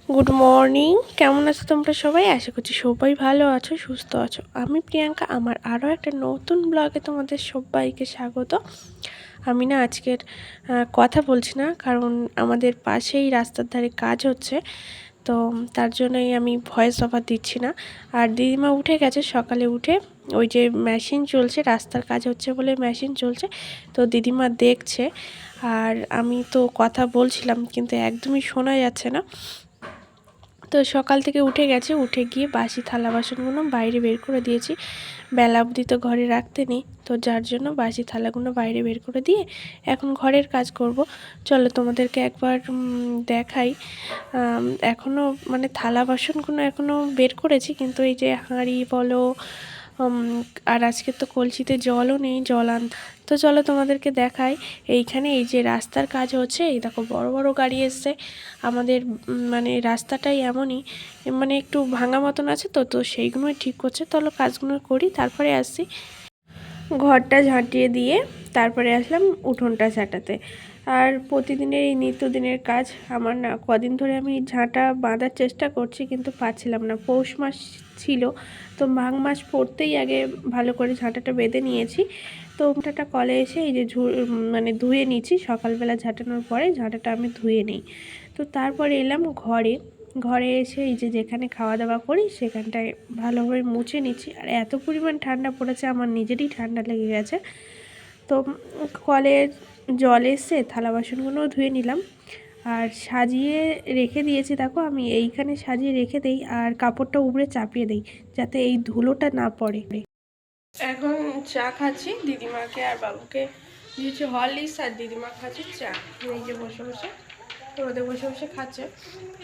Good morning. কেমন আছো তোমরা সবাই? আশা করছি সবাই ভালো আছো, সুস্থ আছো। আমি প্রিয়াঙ্কা, আমার আরও একটা নতুন ব্লগে তোমাদের সবাইকে স্বাগত। আমি না আজকের কথা বলছি না, কারণ আমাদের পাশেই রাস্তার ধারে কাজ হচ্ছে, তো তার জন্যই আমি ভয়েস ওভার দিচ্ছি না। আর দিদিমা উঠে গেছে সকালে উঠে, ওই যে মেশিন চলছে, রাস্তার কাজ হচ্ছে বলে মেশিন চলছে, তো দিদিমা দেখছে। আর আমি তো কথা বলছিলাম কিন্তু একদমই শোনা যাচ্ছে না। তো সকাল থেকে উঠে গেছে, উঠে গিয়ে বাসি থালা বাসনগুলো বাইরে বের করে দিয়েছি। বেলা অবধি তো ঘরে রাখতে নেই, তো যার জন্য বাসি থালাগুলো বাইরে বের করে দিয়ে এখন ঘরের কাজ করব। চলো তোমাদেরকে একবার দেখাই। এখনও মানে থালা বাসনগুলো এখনও বের করেছি, কিন্তু এই যে হাঁড়ি বলো, আর আজকে তো কলসিতে জলও নেই, জল আনতে। তো চলো তোমাদেরকে দেখাই। এইখানে এই যে রাস্তার কাজ হচ্ছে, এই দেখো বড় বড় গাড়ি এসছে। আমাদের মানে রাস্তাটাই এমনই, মানে একটু ভাঙা মতন আছে, তো তো সেইগুলোই ঠিক করছে। চলো কাজগুলো করি, তারপরে আসছি। ঘরটা ঝাঁটিয়ে দিয়ে তারপরে আসলাম উঠোনটা ঝাঁটাতে। আর প্রতিদিনের এই নিত্যদিনের কাজ আমার না, কদিন ধরে আমি ঝাঁটা বাঁধার চেষ্টা করছি কিন্তু পাচ্ছিলাম না। পৌষ মাস ছিল, তো মাঘ মাস পড়তেই আগে ভালো করে ঝাঁটাটা বেঁধে নিয়েছি। তো ঝাঁটাটা কলে এসে এই যে মানে ধুয়ে নিচ্ছি। সকালবেলা ঝাঁটানোর পরে ঝাঁটাটা আমি ধুয়ে নিই। তো তারপরে এলাম ঘরে। ঘরে এসে এই যে যেখানে খাওয়া দাওয়া করি সেখানটায় ভালোভাবে মুছে নিচ্ছি। আর এত পরিমাণ ঠান্ডা পড়েছে, আমার নিজেরই ঠান্ডা লেগে গেছে। তো কলে জল এসছে, থালা বাসনগুলোও ধুয়ে নিলাম। আর সাজিয়ে রেখে দিয়েছি, দেখো আমি এইখানে সাজিয়ে রেখে দেই আর কাপড়টা উপরে চাপিয়ে দিই, যাতে এই ধুলোটা না পড়ে। এখন চা খাচ্ছি, দিদিমাকে আর বাবুকে দিয়েছি হরলিক্স, আর দিদিমা খাচ্ছে চা। এই যে বসে বসে রোদে বসে বসে খাচ্ছে।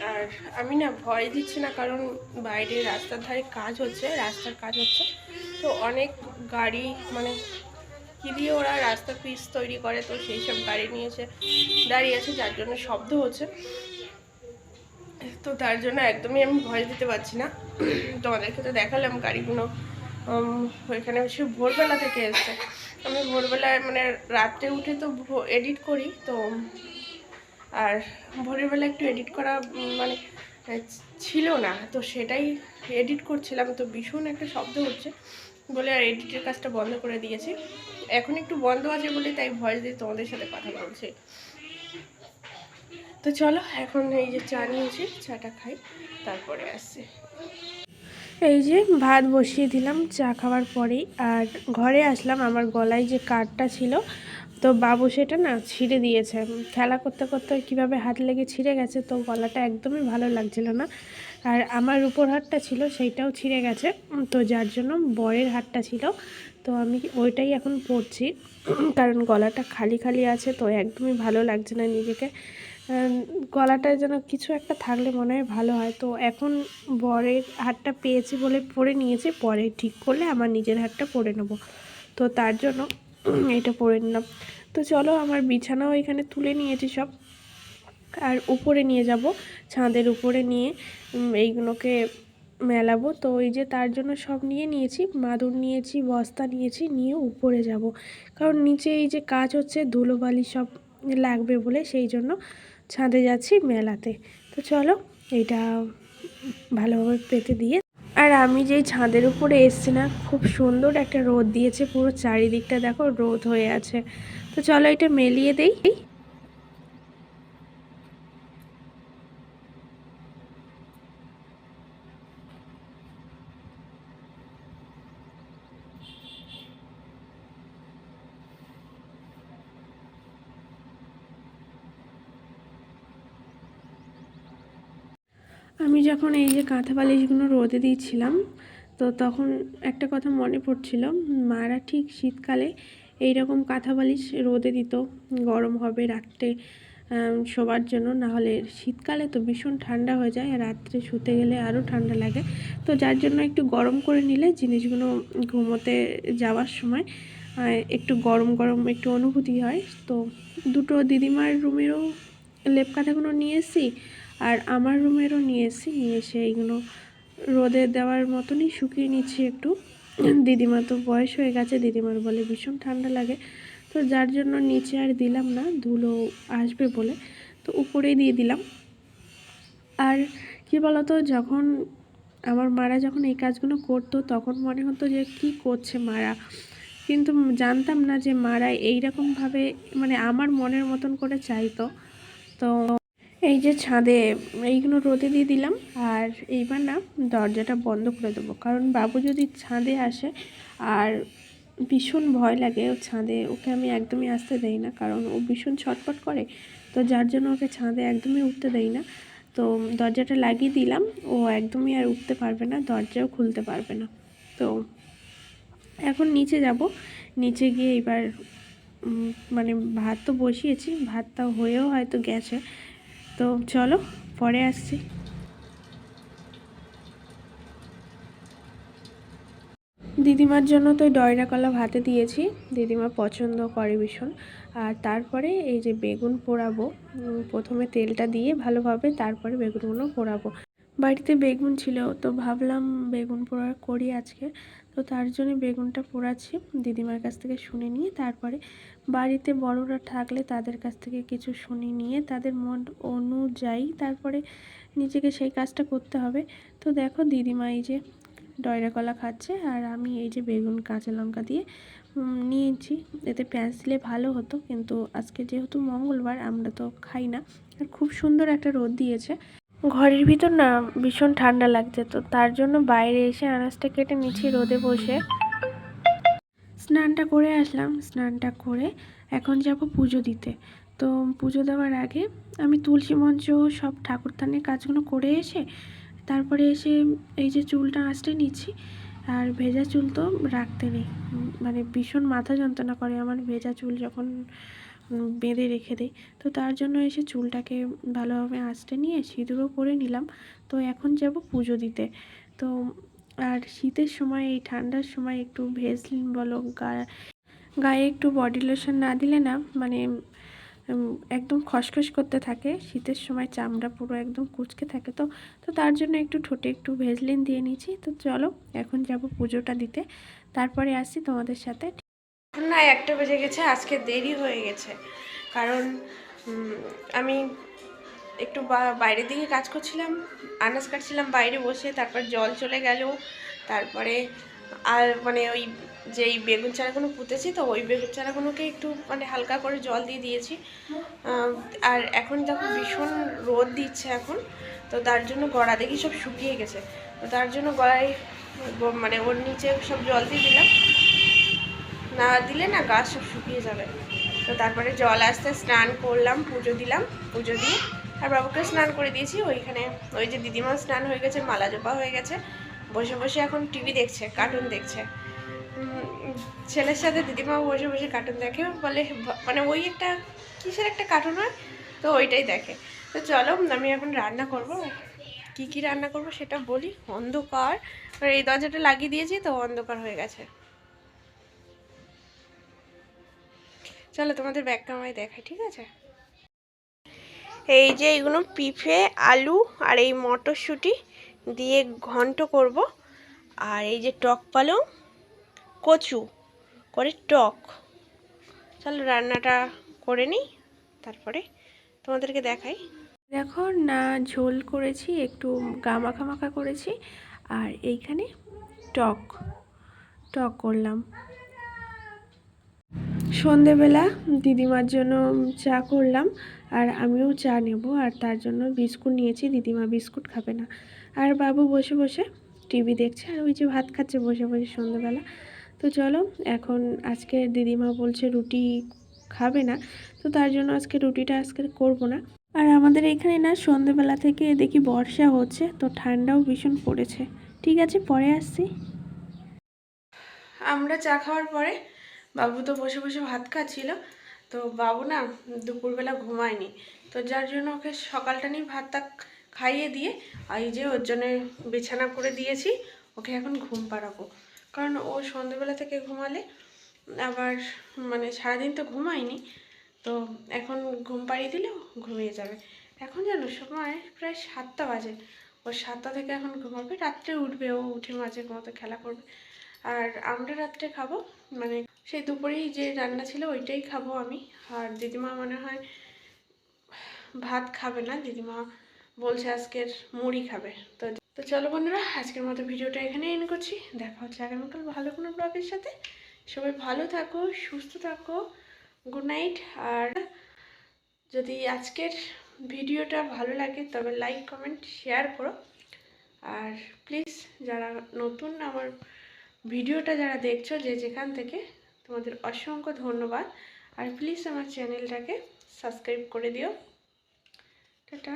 আর আমি না ভয় দিচ্ছি না, কারণ বাইরে রাস্তার ধারে কাজ হচ্ছে, রাস্তার কাজ হচ্ছে, তো অনেক গাড়ি মানে কি দিয়ে ওরা রাস্তা পিচ তৈরি করে, তো সেই সব গাড়ি নিয়েছে দাঁড়িয়ে আছে, যার জন্য শব্দ হচ্ছে। তো তার জন্য একদমই আমি ভয় দিতে পারছি না। তোমাদেরকে তো দেখালাম গাড়িগুলো ওইখানে সে ভোরবেলা থেকে এসছে। আমি ভোরবেলায় মানে রাত্রে উঠে তো এডিট করি, তো আর ভোরের বেলা একটু এডিট করা মানে ছিল না, তো সেটাই এডিট করছিলাম, তো ভীষণ একটা শব্দ হচ্ছে বলে আর এডিটের কাজটা বন্ধ করে দিয়েছি। এখন একটু বন্ধ আছে বলে তাই ভয়েস দিয়ে তোমাদের সাথে কথা বলছি। তো চলো এখন এই যে চা নিয়েছি, চাটা খাই, তারপরে আসছি। এই যে ভাত বসিয়ে দিলাম চা খাওয়ার পরেই। আর ঘরে আসলাম, আমার গলায় যে কাঠটা ছিল, তো বাবু সেটা না ছিঁড়ে দিয়েছে। খেলা করতে করতে কীভাবে হাত লেগে ছিঁড়ে গেছে, তো গলাটা একদমই ভালো লাগছিল না। আর আমার উপর হাতটা ছিল সেইটাও ছিঁড়ে গেছে, তো যার জন্য বরের হাতটা ছিল, তো আমি ওইটাই এখন পরছি। কারণ গলাটা খালি খালি আছে, তো একদমই ভালো লাগছে না নিজেকে। গলাটায় যেন কিছু একটা থাকলে মনে হয় ভালো হয়। তো এখন বরের হাতটা পেয়েছি বলে পরে নিয়েছি, পরে ঠিক করলে আমার নিজের হাতটা পরে নেব, তো তার জন্য এটা পরে নিলাম। তো চলো আমার বিছানাও এখানে তুলে নিয়েছি সব, আর উপরে নিয়ে যাব, ছাদের উপরে নিয়ে এইগুলোকে মেলাবো। তো ওই যে তার জন্য সব নিয়ে নিয়েছি, মাদুর নিয়েছি, বস্তা নিয়েছি, নিয়ে উপরে যাব, কারণ নিচে এই যে কাজ হচ্ছে ধুলোবালি সব লাগবে বলে, সেই জন্য ছাদে যাচ্ছি মেলাতে। তো চলো এইটা ভালোভাবে পেতে দিয়ে। আর আমি যেই ছাদের উপরে এসছি না, খুব সুন্দর একটা রোদ দিয়েছে, পুরো চারিদিকটা দেখো রোদ হয়ে আছে। তো চলো এটা মেলিয়ে দেই। আমি যখন এই যে কাঁথা বালিশগুলো রোদে দিয়েছিলাম, তো তখন একটা কথা মনে পড়ছিল, মারা ঠিক শীতকালে এইরকম কাঁথা বালিশ রোদে দিত, গরম হবে রাত্রে শোবার জন্য। না হলে শীতকালে তো ভীষণ ঠান্ডা হয়ে যায়, আর রাত্রে শুতে গেলে আরও ঠান্ডা লাগে, তো যার জন্য একটু গরম করে নিলে জিনিসগুলো ঘুমোতে যাওয়ার সময় একটু গরম গরম একটু অনুভূতি হয়। তো দুটো দিদিমার রুমেরও লেপ কাঁথাগুলো নিয়ে এসেছি, আর আমার রুমেরও নিয়ে এসে এইগুলো রোদে দেওয়ার মতনই শুকিয়ে নিচ্ছি একটু। দিদিমা তো বয়স হয়ে গেছে, দিদিমার বলে ভীষণ ঠান্ডা লাগে, তো যার জন্য নিচে আর দিলাম না, ধুলো আসবে বলে, তো উপরেই দিয়ে দিলাম। আর কি বলতো, যখন আমার মারা যখন এই কাজগুলো করতো তখন মনে হতো যে কি করছে মারা, কিন্তু জানতাম না যে মারা এইরকমভাবে মানে আমার মনের মতন করে চাইতো। তো এই যে ছাদে এইগুলো রোদে দিয়ে দিলাম, আর এইবার না দরজাটা বন্ধ করে দেবো, কারণ বাবু যদি ছাদে আসে, আর ভীষণ ভয় লাগে ও ছাদে, ওকে আমি একদমই আসতে দেই না, কারণ ও ভীষণ ছটফট করে, তো যার জন্য ওকে ছাদে একদমই উঠতে দেই না। তো দরজাটা লাগিয়ে দিলাম, ও একদমই আর উঠতে পারবে না, দরজাও খুলতে পারবে না। তো এখন নিচে যাব, নিচে গিয়ে এবার মানে ভাত তো বসিয়েছি, ভাতটা হয়েও হয়তো গেছে, তো চলো পরে আসছি। দিদিমার জন্য তো ডয়রা কলা ভাতে দিয়েছি, দিদিমা পছন্দ করে ভীষণ। আর তারপরে এই যে বেগুন পোড়াবো, প্রথমে তেলটা দিয়ে ভালোভাবে, তারপরে বেগুনগুলো পোড়াবো। বাড়িতে বেগুন ছিল, তো ভাবলাম বেগুন পোড়া করি আজকে, তো তার জন্য বেগুনটা পোড়াচ্ছি। দিদিমার কাছ থেকে শুনে নিয়ে তারপরে বাড়িতে বড়রা থাকলে তাদের কাছ থেকে কিছু শুনে নিয়ে তাদের মন অনুযায়ী তারপরে নিজেকে সেই কাজটা করতে হবে। তো দেখো দিদিমা এই যে ডয়রা কলা খাচ্ছে, আর আমি এই যে বেগুন কাঁচা লঙ্কা দিয়ে নিয়েছি। এতে পেঁয়াজ দিলে ভালো হতো, কিন্তু আজকে যেহেতু মঙ্গলবার আমরা তো খাই না। আর খুব সুন্দর একটা রোদ দিয়েছে, ঘরের ভিতর না ভীষণ ঠান্ডা লাগছে, তো তার জন্য বাইরে এসে আনাজটা কেটে নিচ্ছি রোদে বসে। স্নানটা করে আসলাম, স্নানটা করে এখন যাব পুজো দিতে। তো পুজো দেওয়ার আগে আমি তুলসী মঞ্চ সব ঠাকুরদানের কাজগুলো করে এসে তারপরে এসে এই যে চুলটা আঁচড়ে নিচ্ছি। আর ভেজা চুল তো রাখতে নেই, মানে ভীষণ মাথা যন্ত্রণা করে আমার ভেজা চুল যখন বেঁধে রেখে দেই। তো তার জন্য এসে চুলটাকে ভালোভাবে আঁচড়ে নিয়ে সিঁদুরও পরে নিলাম। তো এখন যাব পুজো দিতে। তো আর শীতের সময়, এই ঠান্ডার সময় একটু ভেসলিন বলো গায়ে একটু বডি লোশন না দিলে না মানে একদম খসখস করতে থাকে, শীতের সময় চামড়া পুরো একদম কুঁচকে থাকে। তো তো তার জন্য একটু ঠোঁটে একটু ভেসলিন দিয়ে নিয়েছি। তো চলো এখন যাব পুজোটা দিতে, তারপরে আসছি তোমাদের সাথে। না 1টা বেজে গেছে, আজকে দেরি হয়ে গেছে, কারণ আমি একটু বাইরের দিকে কাজ করছিলাম, আনাজ কাটছিলাম বাইরে বসে, তারপর জল চলে গেল, তারপরে আর মানে ওই যেই বেগুন চারাগুলো পুঁতেছি, তো ওই বেগুন চারাগুলোকে একটু মানে হালকা করে জল দিয়ে দিয়েছি। আর এখন দেখো ভীষণ রোদ দিচ্ছে এখন, তো তার জন্য গড়া দেখি সব শুকিয়ে গেছে, তো তার জন্য গড়ায় মানে ওর নিচে সব জল দিয়ে দিলাম, না দিলে না গাছ সব শুকিয়ে যাবে। তো তারপরে জল আসতে স্নান করলাম, পুজো দিলাম, পুজো দিয়ে আর বাবুকে স্নান করে দিয়েছি। ওইখানে ওই যে দিদিমা স্নান হয়ে গেছে, মালা জপা হয়ে গেছে, বসে বসে এখন টিভি দেখছে, কার্টুন দেখছে। ছেলের সাথে দিদিমাও বসে বসে কার্টুন দেখে, বলে মানে ওই একটা কিসের একটা কার্টুন হয়, তো ওইটাই দেখে। তো চলো আমি এখন রান্না করব, কি কি রান্না করব সেটা বলি। অন্ধকার, এই দরজাটা লাগিয়ে দিয়েছি তো অন্ধকার হয়ে গেছে। চলো তোমাদের ব্যাক ক্যামেরায় দেখাই, ঠিক আছে। এই যে এইগুলো পিঁপে, আলু আর এই মটরশুঁটি দিয়ে ঘন্ট করব, আর এই যে টক পালং, কচু করে টক। চলো রান্নাটা করে নিই, তারপরে তোমাদেরকে দেখাই। দেখো না, ঝোল করেছি, একটু গামাখা মাখা করেছি, আর এইখানে টক টক করলাম। সন্ধেবেলা দিদিমার জন্য চা করলাম, আর আমিও চা নেব, আর তার জন্য বিস্কুট নিয়েছি, দিদিমা বিস্কুট খাবে না। আর বাবু বসে বসে টিভি দেখছে, আর ওই যে ভাত খাচ্ছে বসে বসে সন্ধেবেলা। তো চলো এখন আজকে দিদিমা বলছে রুটি খাবে না, তো তার জন্য আজকে রুটিটা আজকে করব না। আর আমাদের এখানে না সন্ধেবেলা থেকে দেখি বর্ষা হচ্ছে, তো ঠান্ডাও ভীষণ পড়েছে। ঠিক আছে, পরে আসছি। আমরা চা খাওয়ার পরে বাবু তো বসে বসে ভাত খাচ্ছিল, তো বাবু না দুপুরবেলা ঘুমায়নি, তো যার জন্য ওকে সকালটা নিয়ে ভাতটা খাইয়ে দিয়ে এই যে ওর জন্য বিছানা করে দিয়েছি, ওকে এখন ঘুম পাড়াবো। কারণ ও সন্ধ্যেবেলা থেকে ঘুমালে আবার মানে সারাদিন তো ঘুমায়নি, তো এখন ঘুম পাড়িয়ে দিলেও ঘুমিয়ে যাবে। এখন জানো সময় প্রায় 7টা বাজে, ও 7টা থেকে এখন ঘুমাবে, রাত্রে উঠবে, ও উঠে মাঝে মতো খেলা করবে। আর আমরা রাত্রে খাবো মানে সেই দুপুরেই যে রান্না ছিল ওইটাই খাবো আমি। আর দিদিমা মনে হয় ভাত খাবে না, দিদিমা বলছে আজকের মুড়ি খাবে। তো তো চলো বন্ধুরা, আজকের মতো ভিডিওটা এখানেই এন্ড করছি। দেখা হচ্ছে আগামীকাল ভালো কোনো ব্লগের সাথে। সবাই ভালো থাকো, সুস্থ থাকো, গুড নাইট। আর যদি আজকের ভিডিওটা ভালো লাগে তবে লাইক কমেন্ট শেয়ার করো। আর প্লিজ যারা নতুন আমার ভিডিওটা যারা দেখছো যে যেখান থেকে, তোমাদের অসংখ্য ধন্যবাদ। আর প্লিজ আমার চ্যানেলটাকে সাবস্ক্রাইব করে দিও। টাটা।